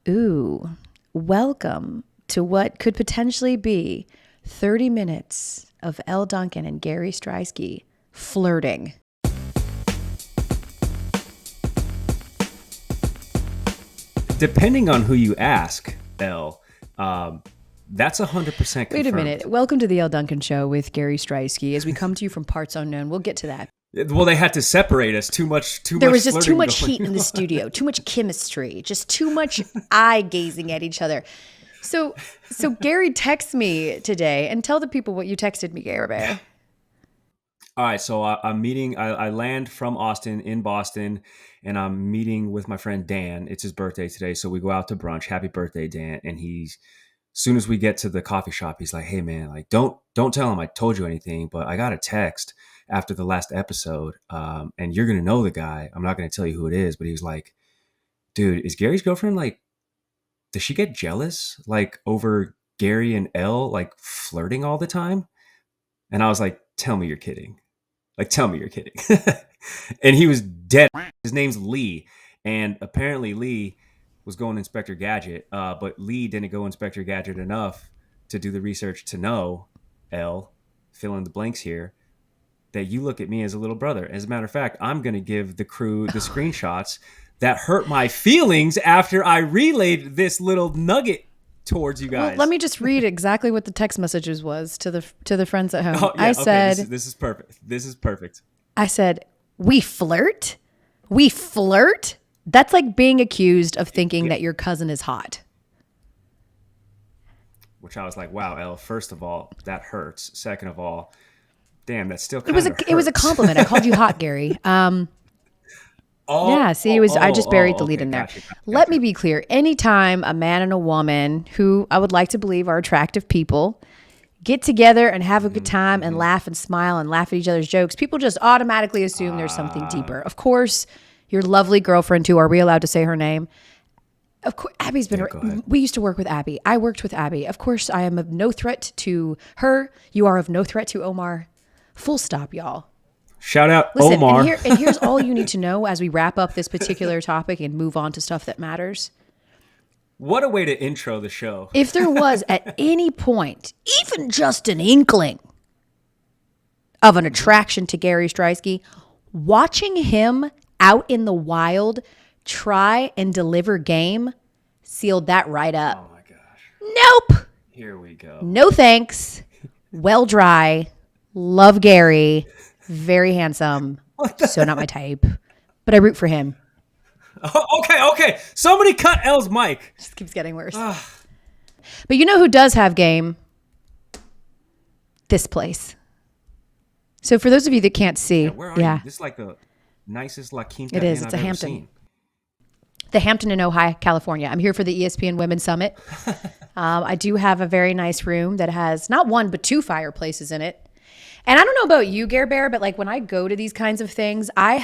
Ooh, welcome to what could potentially be 30 minutes of Elle Duncan and Gary Striewski flirting. Depending on who you ask, Elle, that's 100% confirmed. Wait a minute. Welcome to the Elle Duncan Show with Gary Striewski. As we come to you from parts unknown, we'll get to that. Well, they had to separate us. There was just too much heat in the studio, too much chemistry, just too much eye gazing at each other. So Gary texts me today, and tell the people what you texted me, Gary Bear. All right, so I'm meeting. I land from Austin in Boston, and I'm meeting with my friend Dan. It's his birthday today, so we go out to brunch. Happy birthday, Dan! And as soon as we get to the coffee shop, he's like, "Hey, man, like don't tell him I told you anything, but I got a text after the last episode, and you're gonna know the guy. I'm not gonna tell you who it is, but he was like, dude, is Gary's girlfriend like, does she get jealous like over Gary and Elle like flirting all the time?" And I was like, tell me you're kidding. Like, tell me you're kidding. And he was dead. His name's Lee. And apparently Lee was going Inspector Gadget, but Lee didn't go Inspector Gadget enough to do the research to know, Elle, fill in the blanks here, that you look at me as a little brother. As a matter of fact, I'm going to give the crew the screenshots that hurt my feelings after I relayed this little nugget towards you guys. Well, let me just read exactly what the text messages was to the friends at home. Oh, yeah, I said, this is perfect. This is perfect. I said, we flirt? We flirt? That's like being accused of thinking that your cousin is hot. Which I was like, wow, Elle, first of all, that hurts. Second of all, damn, that still kind of hurts. It was a compliment. I called you hot, Gary. I just buried the lead in there. Gotcha. Let me be clear. Anytime a man and a woman, who I would like to believe are attractive people, get together and have a good time and laugh and smile and laugh at each other's jokes, people just automatically assume there's something deeper. Of course, your lovely girlfriend too, are we allowed to say her name? Of course, Abby's been. We used to work with Abby. I worked with Abby. Of course, I am of no threat to her. You are of no threat to Omar. Full stop, y'all. Shout out Listen, Omar. And here's all you need to know as we wrap up this particular topic and move on to stuff that matters. What a way to intro the show. If there was at any point, even just an inkling of an attraction to Gary Striewski, watching him out in the wild try and deliver game sealed that right up. Oh my gosh. Nope. Here we go. No thanks. Well dry. Love Gary. Very handsome. So not my type. But I root for him. Oh, okay. Somebody cut Elle's mic. Just keeps getting worse. But you know who does have game? This place. So for those of you that can't see. Where are you? This is like the nicest La Quinta it is. Inn It's I've a ever Hampton. seen. The Hampton in Ojai, California. I'm here for the ESPN Women's Summit. I do have a very nice room that has not one, but two fireplaces in it. And I don't know about you, Gare Bear, but like when I go to these kinds of things, I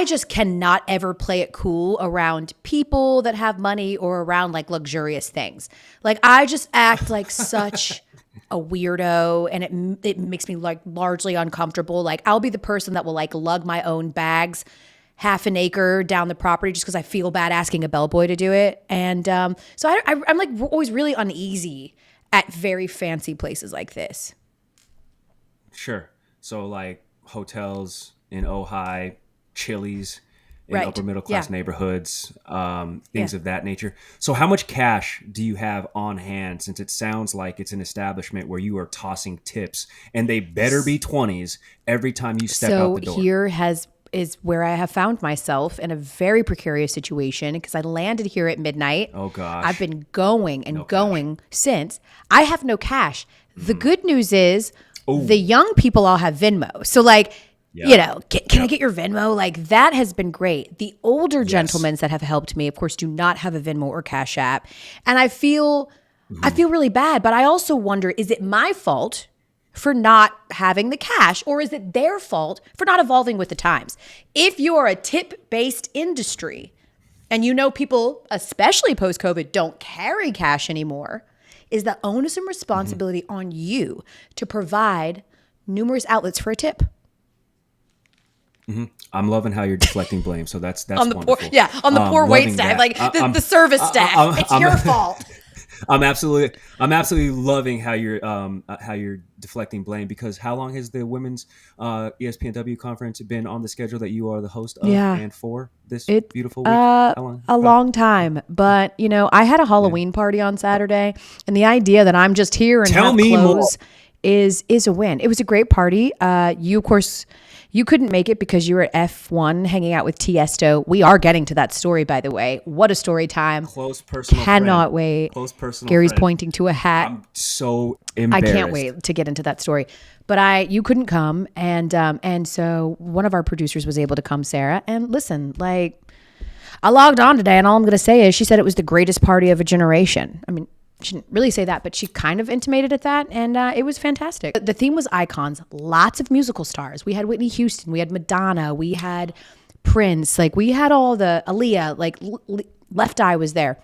just cannot ever play it cool around people that have money or around like luxurious things. Like I just act like such a weirdo, and it makes me like largely uncomfortable. Like I'll be the person that will like lug my own bags half an acre down the property just because I feel bad asking a bellboy to do it. And so I'm like always really uneasy at very fancy places like this. Sure. So like hotels in Ojai, Chili's in upper middle class neighborhoods, things of that nature. So how much cash do you have on hand, since it sounds like it's an establishment where you are tossing tips and they better be 20s every time you step out the door? So here is where I have found myself in a very precarious situation because I landed here at midnight. Oh gosh. I've been going and going since. I have no cash. The good news is the young people all have Venmo. So like, you know, can I get your Venmo? Like that has been great. The older gentlemen that have helped me, of course, do not have a Venmo or Cash App. And I feel really bad, but I also wonder, is it my fault for not having the cash, or is it their fault for not evolving with the times? If you're a tip-based industry and you know people, especially post-COVID, don't carry cash anymore, is the onus and responsibility on you to provide numerous outlets for a tip? Hmm. I'm loving how you're deflecting blame. So that's On the poor, wonderful. yeah, on the poor wait Loving staff, that. like the service staff. It's your fault. I'm absolutely loving how you're deflecting blame, because how long has the women's ESPNW conference been on the schedule that you are the host of Yeah. and for this It beautiful week? How long? a Oh, long time, but I had a yeah. Halloween party on Saturday, and the idea that I'm just here and Tell have me more. clothes is a win. It was a great party. You of course you couldn't make it because you were at F1 hanging out with Tiesto. We are getting to that story, by the way. What a story time! Close personal Cannot friend. wait. Close personal Gary's friend. pointing to a hat. I'm so I embarrassed. can't wait to get into that story. But you couldn't come, and so one of our producers was able to come, Sarah. And listen, like, I logged on today, and all I'm going to say is she said it was the greatest party of a generation. I mean, she didn't really say that, but she kind of intimated at that, and it was fantastic. The theme was icons, lots of musical stars. We had Whitney Houston, we had Madonna, we had Prince, like we had all the Aaliyah, like Left Eye was there.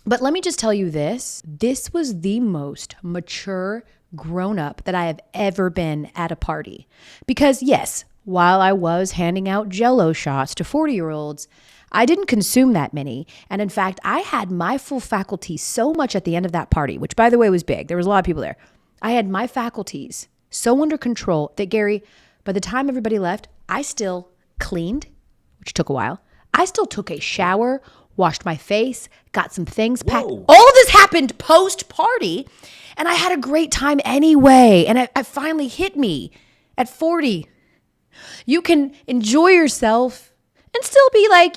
But let me just tell you this. This was the most mature grown up that I have ever been at a party. Because yes, while I was handing out Jell-O shots to 40-year-olds, I didn't consume that many. And in fact, I had my full faculties so much at the end of that party, which by the way was big. There was a lot of people there. I had my faculties so under control that Gary, by the time everybody left, I still cleaned, which took a while. I still took a shower, washed my face, got some things packed. Whoa. All of this happened post-party, and I had a great time anyway. And it finally hit me at 40. You can enjoy yourself and still be like,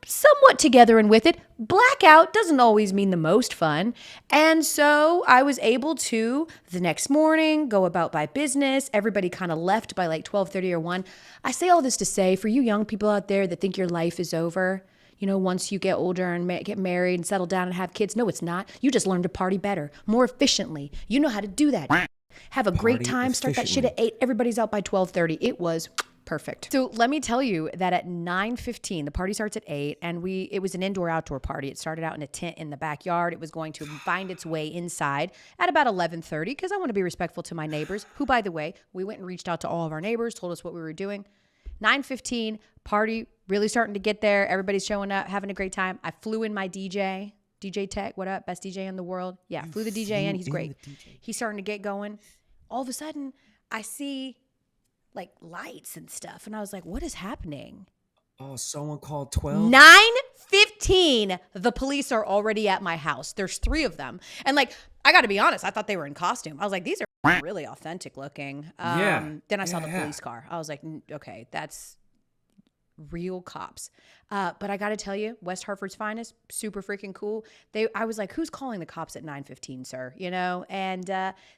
somewhat together and with it. Blackout doesn't always mean the most fun. And so I was able to, the next morning, go about my business. Everybody kind of left by like 12:30 or 1. I say all this to say, for you young people out there that think your life is over, once you get older and get married and settle down and have kids. No, it's not. You just learn to party better, more efficiently. You know how to do that. Have a great time. Start that shit at 8. Everybody's out by 12:30. It was perfect. So let me tell you that at 9:15, the party starts at 8, and it was an indoor-outdoor party. It started out in a tent in the backyard. It was going to find its way inside at about 11:30 because I want to be respectful to my neighbors, who, by the way, we went and reached out to all of our neighbors, told us what we were doing. 9:15, party really starting to get there. Everybody's showing up, having a great time. I flew in my DJ Tech. What up? Best DJ in the world. Yeah, flew the DJ in. He's great. He's starting to get going. All of a sudden, I see like lights and stuff. And I was like, what is happening? Oh, someone called 12? 9:15, the police are already at my house. There's 3 of them. And like, I got to be honest, I thought they were in costume. I was like, these are really authentic looking. Then I saw the police car. I was like, okay, that's real cops. But I got to tell you, West Hartford's finest, super freaking cool. I was like, who's calling the cops at 9:15, sir? And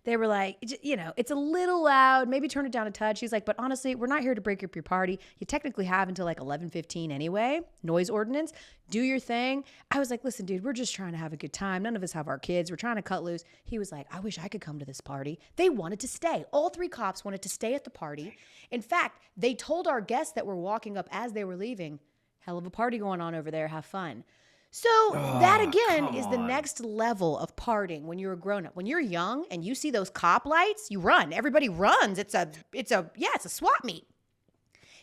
they were like, it's a little loud. Maybe turn it down a touch. He's like, but honestly, we're not here to break up your party. You technically have until like 11:15 anyway. Noise ordinance. Do your thing. I was like, listen, dude, we're just trying to have a good time. None of us have our kids. We're trying to cut loose. He was like, I wish I could come to this party. They wanted to stay. All 3 cops wanted to stay at the party. In fact, they told our guests that were walking up as they were leaving, hell of a party going on over there. Have fun. So that again is the next level of partying when you're a grown up. When you're young and you see those cop lights, you run. Everybody runs. It's a swap meet.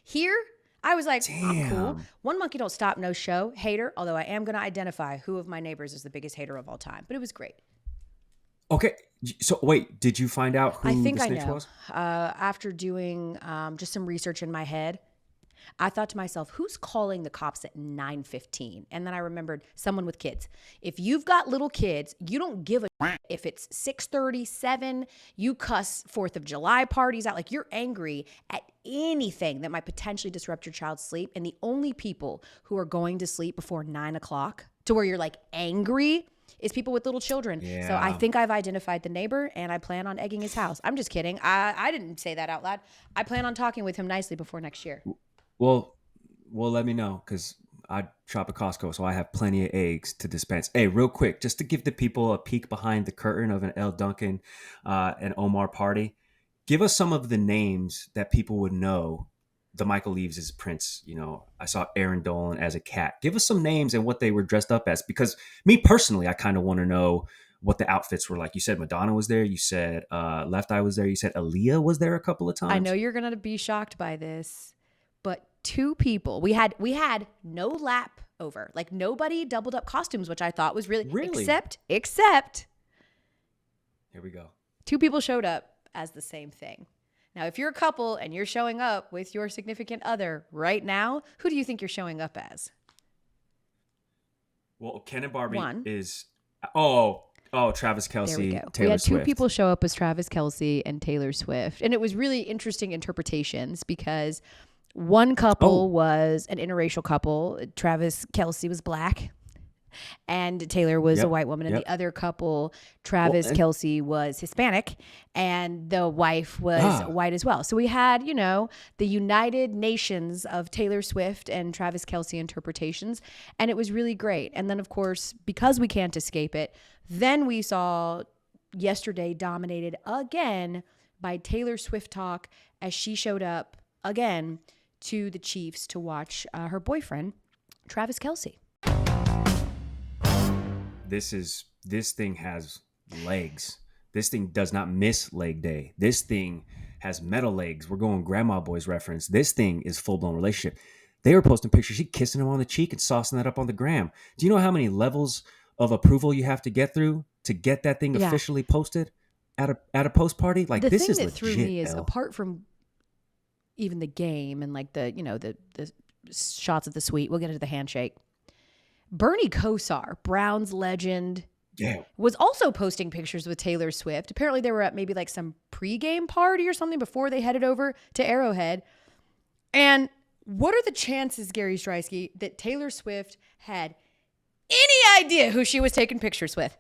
Here, I was like, I'm cool. One monkey don't stop, no show. Hater, although I am going to identify who of my neighbors is the biggest hater of all time. But it was great. Okay. So wait, did you find out who I think the I snitch know. was? After doing just some research in my head, I thought to myself, who's calling the cops at 9:15? And then I remembered someone with kids. If you've got little kids, you don't give a if it's 6:30, 7, you cuss 4th of July parties out. Like, you're angry at anything that might potentially disrupt your child's sleep. And the only people who are going to sleep before 9 o'clock to where you're like angry is people with little children. Yeah. So I think I've identified the neighbor, and I plan on egging his house. I'm just kidding. I didn't say that out loud. I plan on talking with him nicely before next year. Well, let me know, because I shop at Costco, so I have plenty of eggs to dispense. Hey, real quick, just to give the people a peek behind the curtain of an Elle Duncan and Omar party, give us some of the names that people would know. The Michael Leaves as Prince, I saw Aaron Dolan as a cat. Give us some names and what they were dressed up as, because me personally, I kind of want to know what the outfits were like. You said Madonna was there. You said Left Eye was there. You said Aaliyah was there a couple of times. I know you're going to be shocked by this, but two people. We had no lap over. Like nobody doubled up costumes, which I thought was really except here we go. Two people showed up as the same thing. Now, if you're a couple and you're showing up with your significant other right now, who do you think you're showing up as? Well, Ken and Barbie is Travis Kelce, there we go. Taylor We had two Swift. people show up as Travis Kelce and Taylor Swift. And it was really interesting interpretations because one couple was an interracial couple. Travis Kelce was black and Taylor was a white woman. And the other couple, Travis Kelce, was Hispanic and the wife was white as well. So we had, the United Nations of Taylor Swift and Travis Kelce interpretations. And it was really great. And then, of course, because we can't escape it, then we saw yesterday dominated again by Taylor Swift talk as she showed up again to the Chiefs to watch her boyfriend, Travis Kelce. This thing has legs. This thing does not miss leg day. This thing has metal legs. We're going Grandma Boys reference. This thing is full-blown relationship. They were posting pictures. She kissing him on the cheek and saucing that up on the gram. Do you know how many levels of approval you have to get through to get that thing officially posted at a post party? Like, this is legit. The thing that threw me is, apart from even the game and like the shots of the suite, we'll get into the handshake. Bernie Kosar, Browns legend, was also posting pictures with Taylor Swift. Apparently they were at maybe like some pregame party or something before they headed over to Arrowhead. And what are the chances, Gary Striewski, that Taylor Swift had any idea who she was taking pictures with?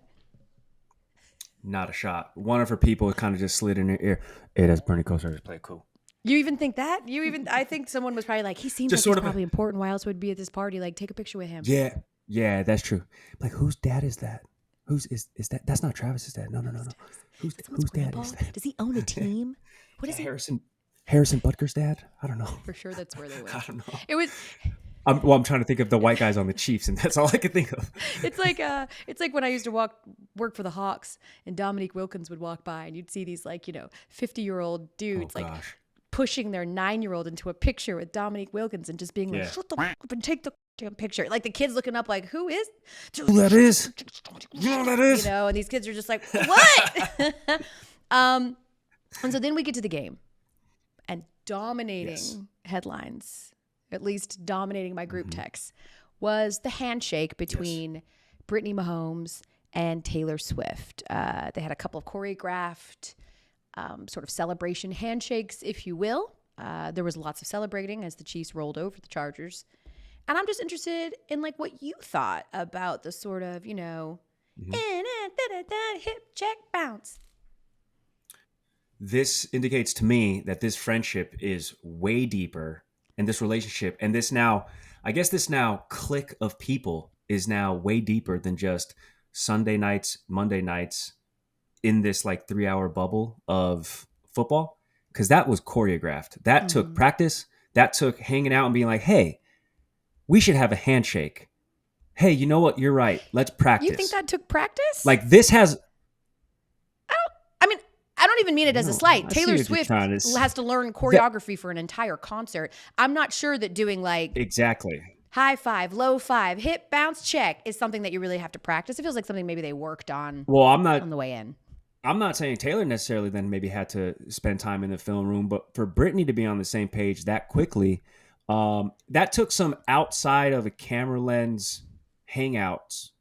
Not a shot. One of her people kind of just slid in her ear. Hey, that's Bernie Kosar. Just play it cool. You even think that? I think someone was probably like, he seems just like he's probably important. Why else would he be at this party? Like, take a picture with him. Yeah, that's true. Like, whose dad is that? Is that? That's not Travis's dad. No. Whose dad is that? Does he own a team? What is he? Harrison Butker's dad? I don't know. For sure, that's where they went. I don't know. It was. I'm trying to think of the white guys on the Chiefs, and that's all I can think of. It's like when I used to work for the Hawks, and Dominique Wilkins would walk by, and you'd see these 50-year-old dudes pushing their 9-year-old into a picture with Dominique Wilkins, and just being like, shut the f up and take the damn picture. Like the kids looking up, like, who that is? And these kids are just like, what? And so then we get to the game, and dominating headlines, at least dominating my group texts, was the handshake between Brittany Mahomes and Taylor Swift. They had a couple of choreographed sort of celebration handshakes, if you will. There was lots of celebrating as the Chiefs rolled over the Chargers. And I'm just interested in what you thought about the sort of, hip check bounce. This indicates to me that this friendship is way deeper, and this relationship and this now clique of people is now way deeper than just Sunday nights, Monday nights in this 3-hour bubble of football. Because that was choreographed. That took practice. That took hanging out and being like, hey, we should have a handshake. Hey, you know what? You're right. Let's practice. You think that took practice? This has... I don't even mean it as a slight. Taylor Swift has to learn choreography for an entire concert. I'm not sure that doing exactly high five, low five, hip bounce check is something that you really have to practice. It feels like something maybe they worked on. Well, I'm not on the way in. I'm not saying Taylor necessarily then maybe had to spend time in the film room, but for Brittany to be on the same page that quickly, that took some outside of a camera lens hangouts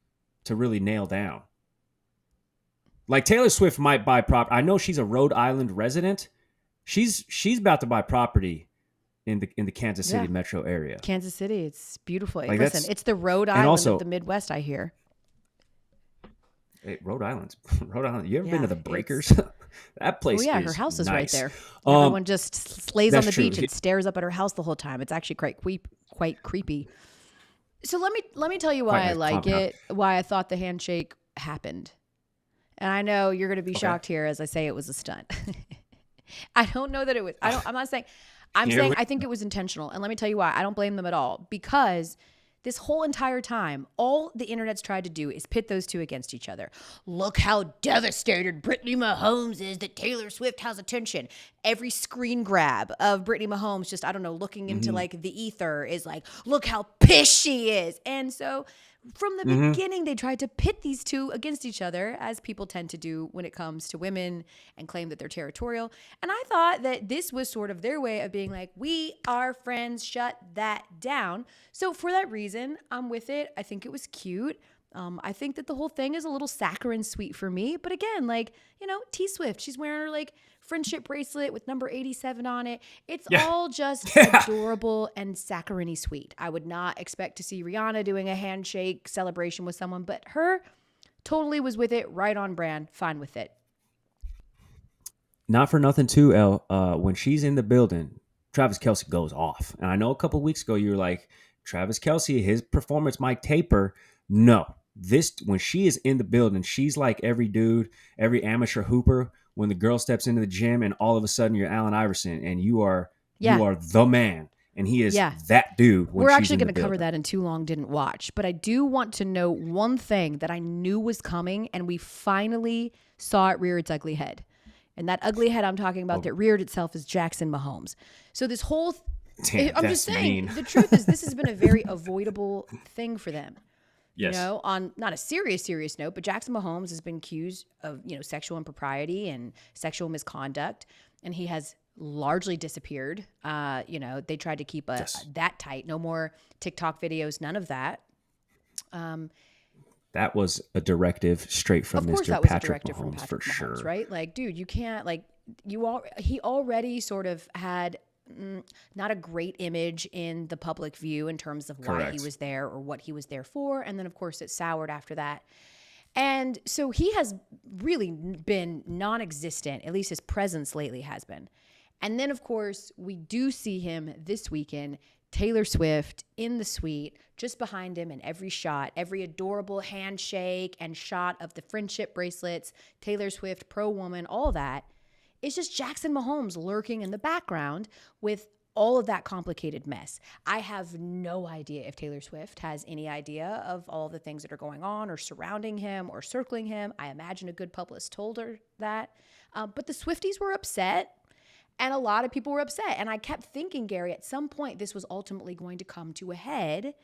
to really nail down. Taylor Swift might buy property. I know she's a Rhode Island resident. She's about to buy property in the Kansas City metro area. Kansas City, it's beautiful. Listen, it's the Rhode Island of the Midwest, I hear. Hey, Rhode Island. You ever been to the Breakers? That place. Oh yeah, her house is nice. right there. Everyone just lays on the beach and stares up at her house the whole time. It's actually quite creepy. So let me tell you why I like it. Why I thought the handshake happened. And I know you're going to be shocked here as I say it was a stunt. I don't know that it was. I'm not saying. I'm saying I think it was intentional. And let me tell you why. I don't blame them at all. Because This whole entire time, all the internet's tried to do is pit those two against each other. Look how devastated Brittany Mahomes is that Taylor Swift has attention. Every screen grab of Brittany Mahomes just, I don't know, looking into like the ether is like, look how pissed she is. And so from the beginning, they tried to pit these two against each other, as people tend to do when it comes to women and claim that they're territorial. And I thought that this was sort of their way of being like, we are friends, shut that down. So for that reason, I'm with it. I think it was cute. I think that the whole thing is a little saccharine sweet for me. But again, like, you know, T Swift, she's wearing her like friendship bracelet with number 87 on it. It's all just adorable and saccharine sweet. I would not expect to see Rihanna doing a handshake celebration with someone, but her totally was with it, right on brand, fine with it. Not for nothing too, Elle. When she's in the building, Travis Kelce goes off. And I know a couple of weeks ago you were like, Travis Kelce, his performance might taper. No. When she is in the building, she's like every dude, every amateur hooper when the girl steps into the gym and all of a sudden you're Allen Iverson and you are the man. And he is that dude. We're actually going to cover that in Too Long Didn't Watch. But I do want to know one thing that I knew was coming, and we finally saw it rear its ugly head. And that ugly head I'm talking about that reared itself is Jackson Mahomes. So this whole I'm just saying, the truth is this has been a very avoidable thing for them. Yes. You know, on not a serious note, but Jackson Mahomes has been accused of, you know, sexual impropriety and sexual misconduct, and he has largely disappeared. You know, they tried to keep that tight. No more TikTok videos, none of that. That was a directive straight from Mr. Patrick Mahomes, for sure. Right? Like, dude, you can't, like, he already sort of had not a great image in the public view in terms of why he was there or what he was there for. And then, of course, it soured after that. And so he has really been non-existent, at least his presence lately has been. And then, of course, we do see him this weekend, Taylor Swift in the suite, just behind him in every shot, every adorable handshake and shot of the friendship bracelets, Taylor Swift, pro woman, all that. It's just Jackson Mahomes lurking in the background with all of that complicated mess. I have no idea if Taylor Swift has any idea of all the things that are going on or surrounding him or circling him. I imagine a good publicist told her that. But the Swifties were upset, and a lot of people were upset. And I kept thinking, Gary, at some point this was ultimately going to come to a head,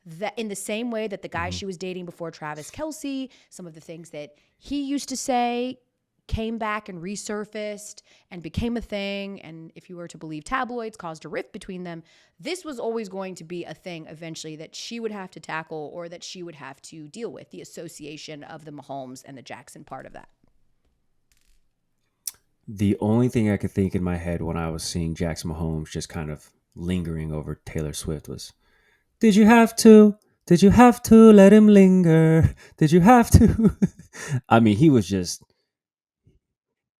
that in the same way that the guy she was dating before Travis Kelce, some of the things that he used to say came back and resurfaced and became a thing, and if you were to believe tabloids, caused a rift between them. This was always going to be a thing eventually that she would have to tackle or that she would have to deal with, the association of the Mahomes and the Jackson part of that. The only thing I could think in my head when I was seeing Jackson Mahomes just kind of lingering over Taylor Swift was, did you have to? Did you have to let him linger? Did you have to? I mean, he was just...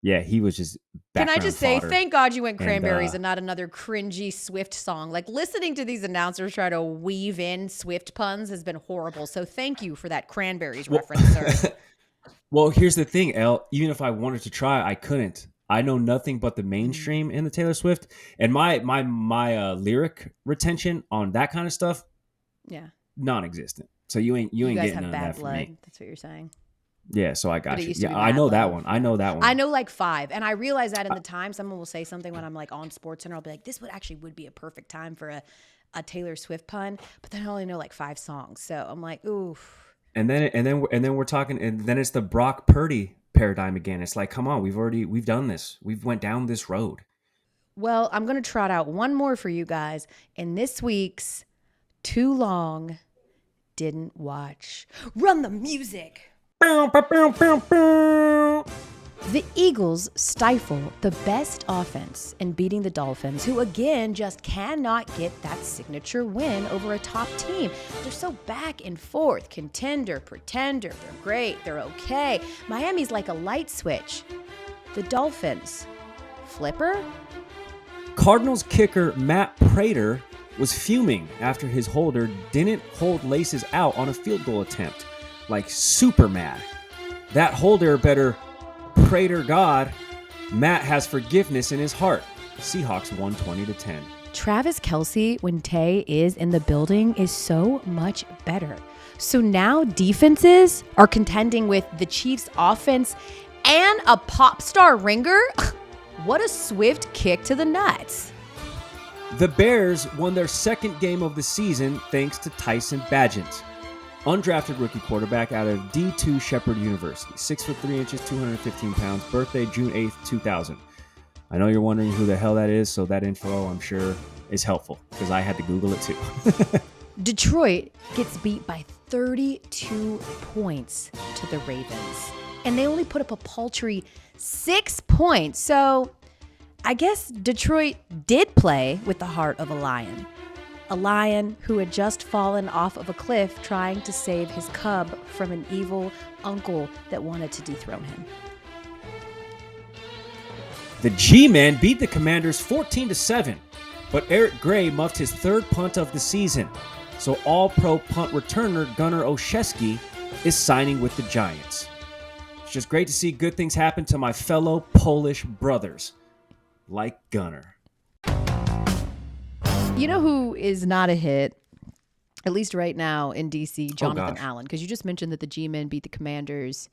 Yeah, he was just Can I just say, fodder. Thank God you went Cranberries and not another cringy Swift song. Like, listening to these announcers try to weave in Swift puns has been horrible. So thank you for that Cranberries reference, sir. Well, here's the thing, Elle. Even if I wanted to try, I couldn't. I know nothing but the mainstream in the Taylor Swift. And my lyric retention on that kind of stuff, non-existent. So you ain't getting none of that from me. That's what you're saying. Yeah, so I got you. Yeah, I know that one. I know that one. I know like 5. And I realize that in the time, someone will say something when I'm like on SportsCenter. I'll be like, this would be a perfect time for a Taylor Swift pun. But then I only know like 5 songs. So I'm like, oof. And then we're talking, and then it's the Brock Purdy paradigm again. It's like, come on, we've done this. We've went down this road. Well, I'm going to trot out one more for you guys in this week's Too Long Didn't Watch. Run the music. The Eagles stifle the best offense in beating the Dolphins, who again just cannot get that signature win over a top team. They're so back and forth, contender, pretender, they're great, they're okay. Miami's like a light switch. The Dolphins, flipper? Cardinals kicker Matt Prater was fuming after his holder didn't hold laces out on a field goal attempt. Like super mad. That holder better pray to God Matt has forgiveness in his heart. Seahawks won 20-10. Travis Kelce, when Tay is in the building, is so much better. So now defenses are contending with the Chiefs' offense and a pop star ringer. What a swift kick to the nuts. The Bears won their second game of the season thanks to Tyson Bagent, undrafted rookie quarterback out of D2 Shepherd University, 6'3", 215 pounds, birthday June 8th, 2000. I know you're wondering who the hell that is, so that info, I'm sure, is helpful because I had to Google it too. Detroit gets beat by 32 points to the Ravens, and they only put up a paltry 6 points. So I guess Detroit did play with the heart of a lion who had just fallen off of a cliff trying to save his cub from an evil uncle that wanted to dethrone him. The G-Men beat the Commanders 14-7, but Eric Gray muffed his third punt of the season. So all-pro punt returner Gunnar Ojai is signing with the Giants. It's just great to see good things happen to my fellow Polish brothers, like Gunnar. You know who is not a hit, at least right now in DC? Jonathan Allen, because you just mentioned that the G-Men beat the Commanders.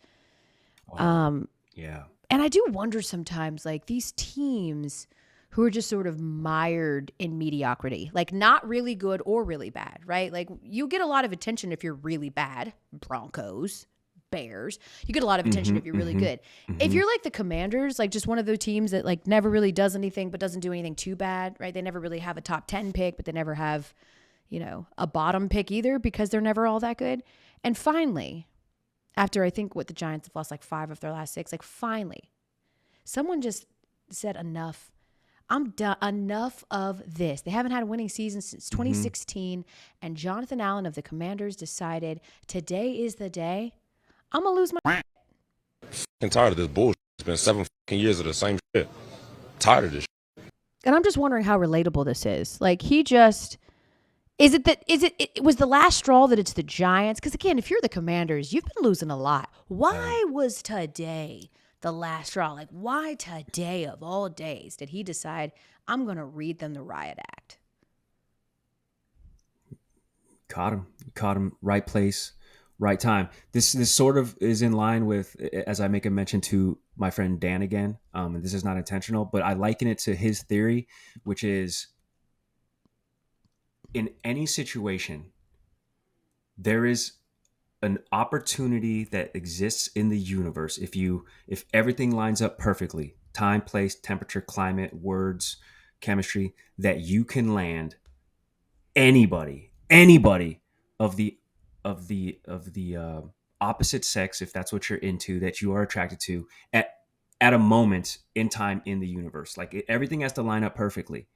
Yeah. And I do wonder sometimes, like, these teams who are just sort of mired in mediocrity, like not really good or really bad, right? Like you get a lot of attention if you're really bad. Broncos, Bears. You get a lot of attention if you're really good. If you're like the Commanders, like just one of those teams that like never really does anything but doesn't do anything too bad, right? They never really have a top 10 pick, but they never have, you know, a bottom pick either because they're never all that good. And finally, after I think what the Giants have lost like 5 of their last 6, like finally, someone just said enough. I'm done. Enough of this. They haven't had a winning season since 2016, and Jonathan Allen of the Commanders decided today is the day I'm gonna lose my. I'm tired of this bullshit. It's been 7 fucking years of the same shit. Tired of this shit. And I'm just wondering how relatable this is. Like he just it was the last straw that it's the Giants? Because again, if you're the Commanders, you've been losing a lot. Why was today the last straw? Like, why today of all days did he decide I'm going to read them the riot act? Caught him. Right place, right time. This sort of is in line with, as I make a mention to my friend Dan again, and this is not intentional, but I liken it to his theory, which is in any situation, there is an opportunity that exists in the universe if everything lines up perfectly, time, place, temperature, climate, words, chemistry, that you can land anybody of the opposite sex, if that's what you're into, that you are attracted to at a moment in time in the universe. Like everything has to line up perfectly.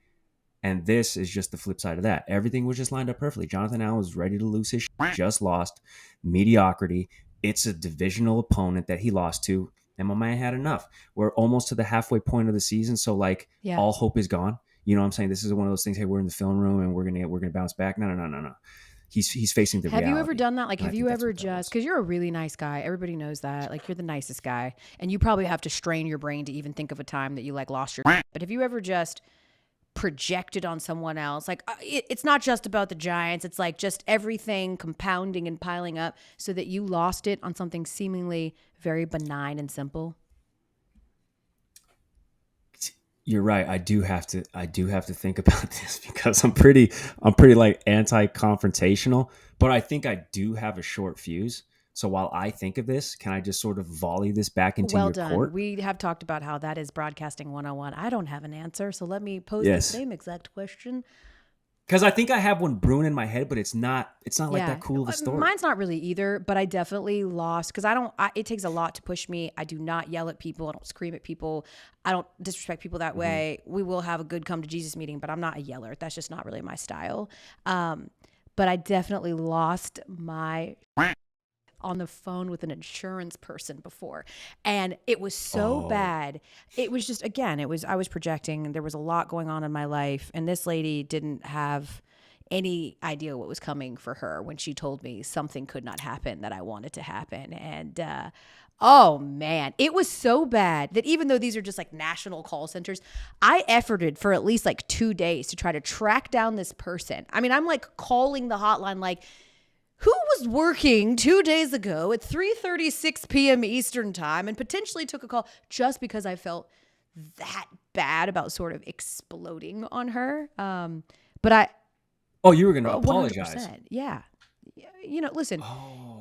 And this is just the flip side of that. Everything was just lined up perfectly. Jonathan Allen was ready to lose his shit, just lost. Mediocrity. It's a divisional opponent that he lost to. And my man had enough. We're almost to the halfway point of the season. So like all hope is gone. You know what I'm saying? This is one of those things, hey, we're in the film room and we're gonna bounce back. No. He's facing the reality. Have you ever done that? Like, have you ever just, because you're a really nice guy. Everybody knows that. Like, you're the nicest guy. And you probably have to strain your brain to even think of a time that you like lost your shit. But have you ever just projected on someone else? Like it's not just about the Giants. It's like just everything compounding and piling up so that you lost it on something seemingly very benign and simple. You're right. I do have to think about this because I'm pretty like anti-confrontational, but I think I do have a short fuse. So while I think of this, can I just sort of volley this back into your court? We have talked about how that is broadcasting 101. I don't have an answer, so let me pose the same exact question. Because I think I have one brewing in my head, but it's not like that cool of a story. Mine's not really either, but I definitely lost because it takes a lot to push me. I do not yell at people. I don't scream at people. I don't disrespect people that way. We will have a good come to Jesus meeting, but I'm not a yeller. That's just not really my style. But I definitely lost my on the phone with an insurance person before. And it was so bad. It was just, again, I was projecting. There was a lot going on in my life. And this lady didn't have any idea what was coming for her when she told me something could not happen that I wanted to happen. And oh man, it was so bad that even though these are just like national call centers, I efforted for at least like 2 days to try to track down this person. I mean, I'm like calling the hotline like, who was working 2 days ago at 3:36 p.m. Eastern time and potentially took a call just because I felt that bad about sort of exploding on her. But I... Oh, you were going to apologize. 100%. Yeah. You know, listen,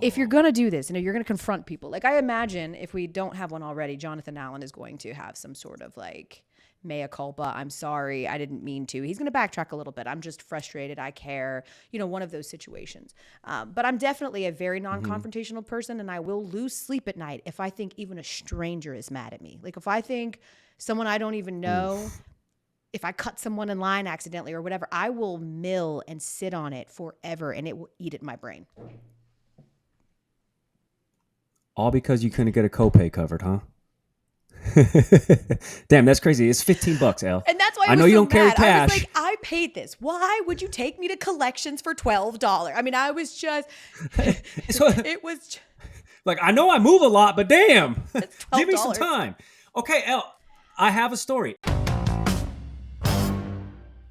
if you're going to do this, you're going to confront people. Like, I imagine if we don't have one already, Jonathan Allen is going to have some sort of like, mea culpa. I'm sorry. I didn't mean to. He's going to backtrack a little bit. I'm just frustrated. I care. You know, one of those situations. But I'm definitely a very non-confrontational person, and I will lose sleep at night if I think even a stranger is mad at me. Like, if I think someone I don't even know, if I cut someone in line accidentally or whatever, I will mill and sit on it forever, and it will eat at my brain. All because you couldn't get a copay covered, huh? Damn, that's crazy. It's $15, Elle. And that's why I know you don't carry cash. I was like, I paid this. Why would you take me to collections for $12? I mean, I was just, it was just, like, I know I move a lot, but damn, give me some time. Okay, Elle, I have a story.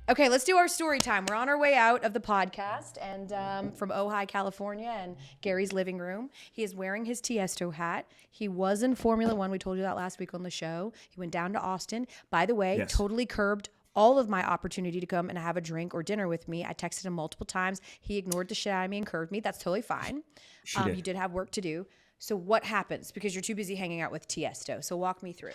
Okay, let's do our story time. We're on our way out of the podcast and from Ojai, California, and Gary's living room. He is wearing his Tiesto hat. He was in Formula One. We told you that last week on the show. He went down to Austin. By the way, totally curbed all of my opportunity to come and have a drink or dinner with me. I texted him multiple times. He ignored the shit out of me and curved me. That's totally fine. You did have work to do. So what happens? Because you're too busy hanging out with Tiesto. So walk me through.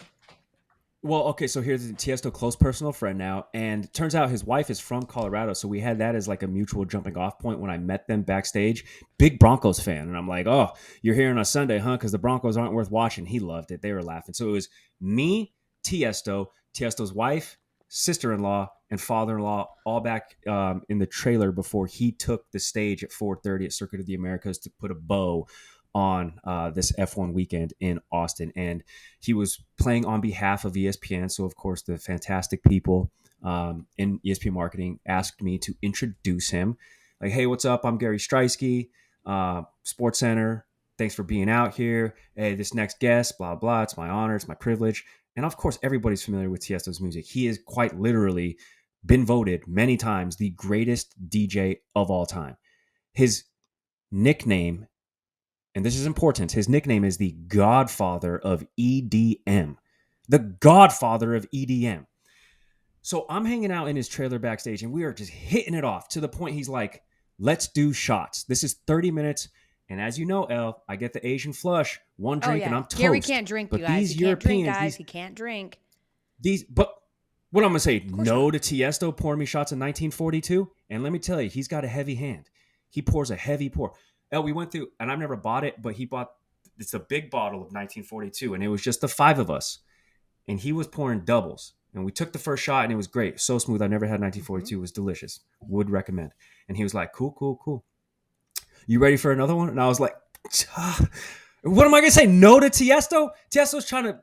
Well, okay, so here's a Tiesto close personal friend now, and turns out his wife is from Colorado, so we had that as like a mutual jumping off point when I met them backstage. Big Broncos fan, and I'm like, oh, you're here on a Sunday, huh? Because the Broncos aren't worth watching. He loved it. They were laughing. So it was me, Tiesto's wife, sister-in-law, and father-in-law all back in the trailer before he took the stage at 4:30 at Circuit of the Americas to put a bow on this F1 weekend in Austin. And he was playing on behalf of ESPN. So, of course, the fantastic people in ESPN marketing asked me to introduce him. Like, hey, what's up? I'm Gary Striewski, Sports Center. Thanks for being out here. Hey, this next guest, blah, blah. It's my honor. It's my privilege. And, of course, everybody's familiar with Tiesto's music. He is quite literally been voted many times the greatest DJ of all time. His nickname, and this is important, his nickname is the Godfather of EDM. The Godfather of EDM. So I'm hanging out in his trailer backstage, and we are just hitting it off to the point he's like, let's do shots. This is 30 minutes. And as you know, Elle, I get the Asian flush. One drink and I'm toast. Gary can't drink, but you guys. These he Europeans, can't drink, guys. He can't drink. But what I'm going to say, no to Tiesto pouring me shots in 1942. And let me tell you, he's got a heavy hand. He pours a heavy pour. Elle, we went through, and I've never bought it, but he bought, it's a big bottle of 1942, and it was just the five of us. And he was pouring doubles. And we took the first shot, and it was great. So smooth. I never had 1942. It was delicious. Would recommend. And he was like, cool. You ready for another one? And I was like, what am I going to say? No to Tiesto? Tiesto's trying to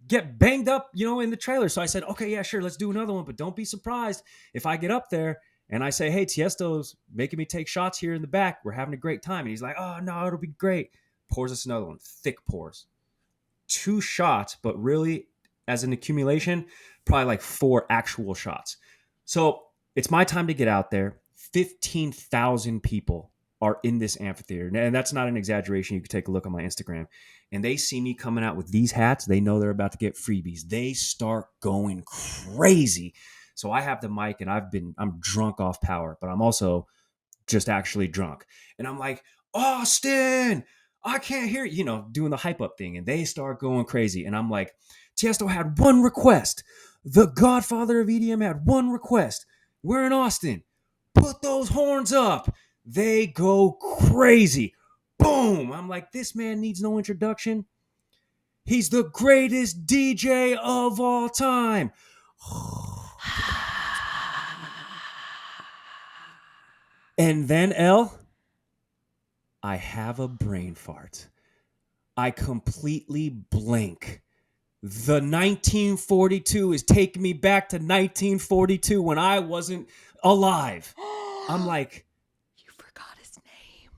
get banged up, in the trailer. So I said, okay, yeah, sure. Let's do another one. But don't be surprised if I get up there and I say, hey, Tiesto's making me take shots here in the back. We're having a great time. And he's like, oh, no, it'll be great. Pours us another one. Thick pours. 2 shots, but really, as an accumulation, probably like 4 actual shots. So it's my time to get out there. 15,000 people are in this amphitheater. And that's not an exaggeration. You can take a look on my Instagram. And they see me coming out with these hats. They know they're about to get freebies. They start going crazy. So I have the mic and I'm drunk off power, but I'm also just actually drunk. And I'm like, Austin, I can't hear you, doing the hype up thing. And they start going crazy. And I'm like, Tiesto had one request. The Godfather of EDM had one request. We're in Austin. Put those horns up. They go crazy. Boom. I'm like, this man needs no introduction. He's the greatest DJ of all time. And then, Elle, I have a brain fart. I completely blank. The 1942 is taking me back to 1942 when I wasn't alive. I'm like, you forgot his name.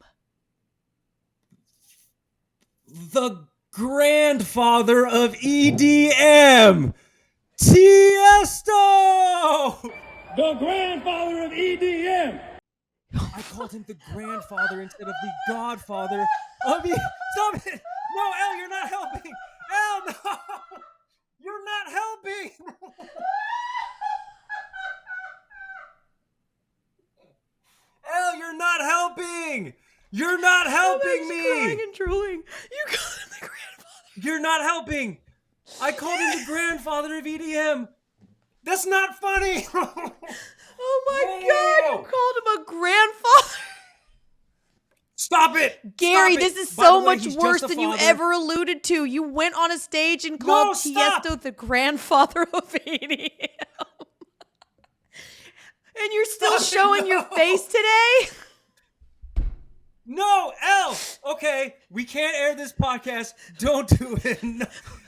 The grandfather of EDM, Tiesto. The grandfather of EDM. I called him the grandfather instead of the godfather of Stop it! No, Elle, you're not helping. Elle, no, you're not helping. Elle, you're not helping. You're not helping me. Crying and drooling. You called him the grandfather. You're not helping. I called him the grandfather of EDM. That's not funny. Oh my Whoa. God, you called him a grandfather. Stop it. Gary, Stop it. this is By the so way, much he's worse just a than you father. ever alluded to. You went on a stage and called stop. Tiesto the grandfather of EDM. And you're still Stop it, showing your no. face today? No, Elle. Okay, we can't air this podcast. Don't do it. No.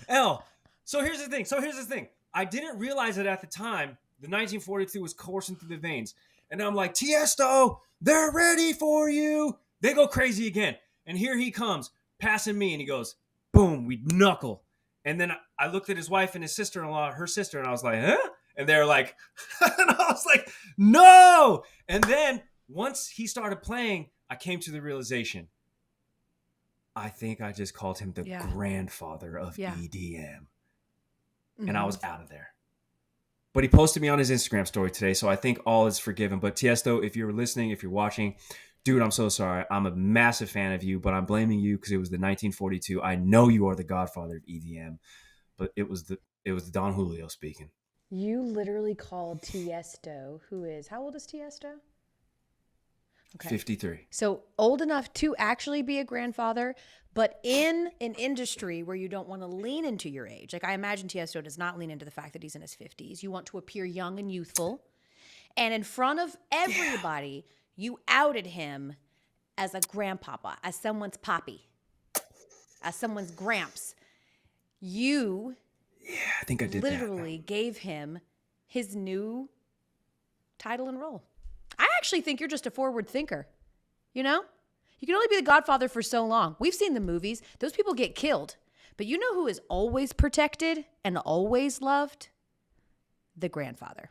Elle. So here's the thing. I didn't realize it at the time. The 1942 was coursing through the veins. And I'm like, Tiesto, they're ready for you. They go crazy again. And here he comes, passing me. And he goes, boom, we knuckle. And then I looked at his wife and his sister-in-law, her sister, and I was like, huh? And they're like, and I was like, no. And then once he started playing, I came to the realization, I think I just called him the grandfather of EDM. And I was out of there. But he posted me on his Instagram story today, so I think all is forgiven. But Tiesto, if you're listening, if you're watching, dude, I'm so sorry. I'm a massive fan of you, but I'm blaming you because it was the 1942. I know you are the godfather of EDM, but it was the Don Julio speaking. You literally called Tiesto, who is, how old is Tiesto? Okay. 53. So old enough to actually be a grandfather, but in an industry where you don't want to lean into your age. Like I imagine Tiesto does not lean into the fact that he's in his 50s. You want to appear young and youthful. And in front of everybody, you outed him as a grandpapa, as someone's poppy, as someone's gramps. You I think I did literally gave him his new title and role. I actually think you're just a forward thinker. You know? You can only be the godfather for so long. We've seen the movies. Those people get killed. But you know who is always protected and always loved? The grandfather.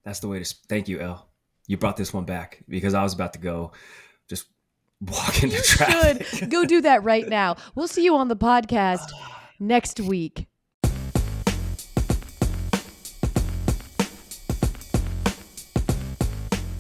That's the way to... Thank you, Elle. You brought this one back because I was about to go just walk into traffic. Good. Go do that right now. We'll see you on the podcast next week.